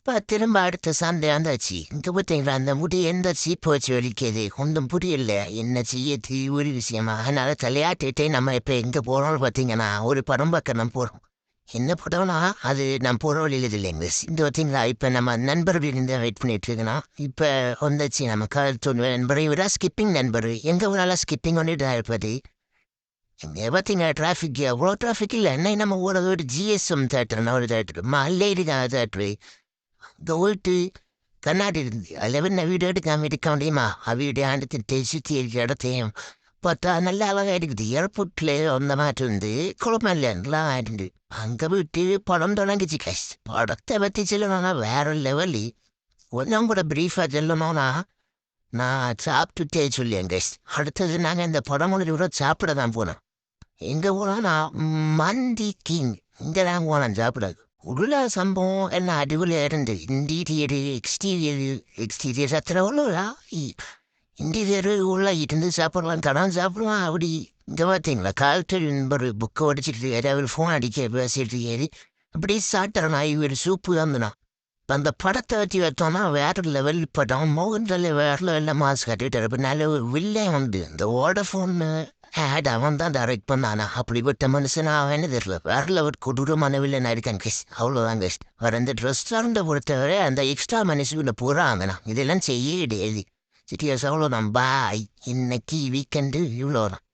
அப்ப திரும்ப அடுத்த சண்டே வந்தாச்சு. இங்க பார்த்தீங்களா, அந்த முடி எந்த சீப்பு வச்சு வலிக்குது. ஒன்றும் புரியல. என்ன செய்யறது ஒரு விஷயமா? அதனால தலையாட்டிட்டே நம்ம இப்ப எங்க போறோம்னு பார்த்தீங்கன்னா, ஒரு படம் பார்க்க நம்ம போறோம். என்ன படம்னா, அது நான் போற வழியில இல்லைங்க. இந்த பார்த்தீங்களா, இப்ப நம்ம நண்பர் வீடு வெயிட் பண்ணிட்டு இருக்கணும். இப்ப வந்துச்சு நம்ம காலத்தோட நண்பர். இவரா ஸ்கிப்பிங் நண்பர். எங்க ஊரால ஸ்கிப்பிங் பண்ணிட்டு இருப்பாரு. இங்க பார்த்தீங்க டிராஃபிக் எவ்வளோ டிராஃபிக் இல்லை. என்ன நம்ம ஊரது ஒரு ஜிஎஸ்எம் தேட்டர்னா ஒரு தேட்டர். மல்லேரி தேட்டரு. இங்க போயிட்டு கண்ணாடி இருந்து அதில் என்ன வீடியோ எடுக்காம இருக்க முடியுமா? வீடியோ எடுத்துட்டு சுற்றி இருக்கிற இடத்தையும் பார்த்தா நல்லா அழகா இருக்குது. ஏர்போர்ட்ல அந்த மாதிரி இருந்து குளமல்ல நல்லா இருந்து அங்கே போயிட்டு படம் தொடங்கிச்சு கைஸ். படத்தை பற்றி சொல்லணும்னா வேற லெவலு. கொஞ்சம் கூட பிரீஃபாக சொல்லணும்னா நான் சாப்பிட்டுட்டே சொல்லியேன் கைஸ். அடுத்தது நாங்கள் இந்த படம் கூட சாப்பிட தான் போனோம். எங்கே போனோம்னா மந்தி கிங். இங்கே தான் போனோம் சாப்பிட. உள்ள சம்பவம் எல்லாம் அடிപൊളിயா இருந்து. எக்ஸ்டீரியர் அத்தனை உள்ளா இன்டீரியர் உள்ள இருந்து சாப்பிடலாம். கடன் சாப்பிடுவான் அப்படி. இங்கே பார்த்தீங்களா, காலத்தில் ஒரு புக்கை உடைச்சிட்டு ஏதாவது ஃபோன் அடிக்க பேசிட்டு ஏறி அப்படி சாப்பிட்றேன். இவர் சூப்பு தான். அந்த படத்தை வச்சு வச்சோம்னா வேற லெவல் படம். மோகன்ல வேற லெவலில் மாஸ் கட்டிட்டு பின்னால வில்லே வந்து இந்த வோடஃபோன் ஆட் அவன் தான் டைரக்ட் பண்ணானா. அப்படிப்பட்ட மனுஷனா அவன்னு தெரியல. வேற லெவல் கொடூரமான வில்லனா இருக்கான் கெஸ். அவ்வளோதான் கெஸ். வேற அந்த ரெஸ்டாரண்ட்டை பொறுத்தவரை அந்த எக்ஸ்ட்ரா மனுஷுக்குள்ள போகிறாங்கண்ணா இதெல்லாம் செய்ய டெய்லி சிட்டியஸ். அவ்வளோதான் பாய். இன்னைக்கு வீக்கெண்டு இவ்வளோதான்.